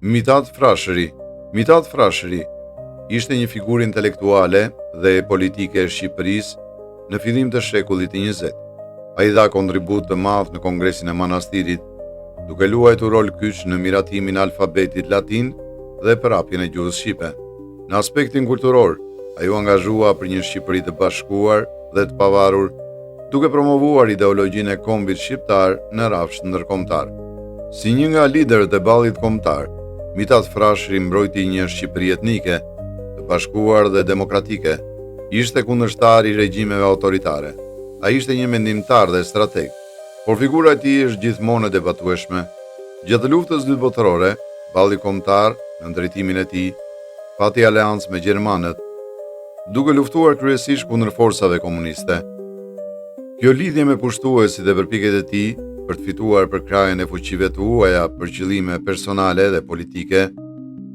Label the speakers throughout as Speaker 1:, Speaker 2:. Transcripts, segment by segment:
Speaker 1: Mithat Frashëri. Mithat Frashëri ishte një figurë intelektuale dhe politike e Shqipërisë në fillim të shekullit të 20. Ai dha kontribut të madh në Kongresin e Manastirit, duke luajtur rol kyç në miratimin e alfabetit latin dhe përhapjen e gjuhës shqipe. Në aspektin kulturor, ai u angazhua për një Shqipëri të bashkuar dhe të pavarur, duke promovuar ideologjinë e kombit shqiptar në rrafsh ndërkombëtar. Si një nga liderët e ballit kombëtar, Mithat Frashëri mbrojti një Shqipëri etnike, të bashkuar dhe demokratike. Ishte kundërshtar i regjimeve autoritare. Ai ishte një mendimtar dhe strateg, por figura e tij është gjithmonë e debatueshme. Gjatë luftës dytë botërore, balli kombëtar, në drejtimin e tij, pati aleancë me gjermanët, duke luftuar kryesisht kundër forcave komuniste. Kjo lidhje me pushtuesit dhe përpjekjet e tij për të fituar përkrahjen e fuqive të huaja për qëllime personale dhe politike,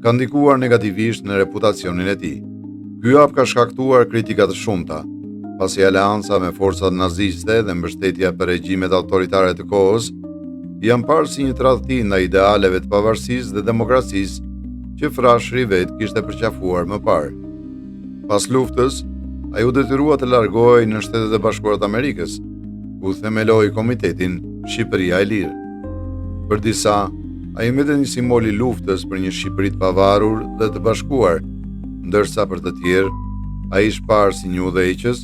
Speaker 1: ka ndikuar negativisht në reputacionin e tij. Ky hap ka shkaktuar kritika të shumta, pasi aleanca me forcat naziste dhe mbështetja për regjimet autoritare të kohës janë parë si një tradhti ndaj idealeve të pavarësisë dhe demokracisë që Frashëri vetë kishte përqafuar më parë. Pas luftës, ai u detyrua të largohej në Shtetet e Bashkuara të Amerikës, ku themeloi Komitetin Shqipëria e Lirë. Për disa, ai mbetej një simbol i luftës për një Shqipëri të pavarur dhe të bashkuar, ndërsa për të tjerë, ai është parë si një udhëheqës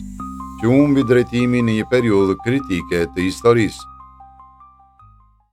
Speaker 1: që humbi drejtimin në një periudhë kritike të historisë.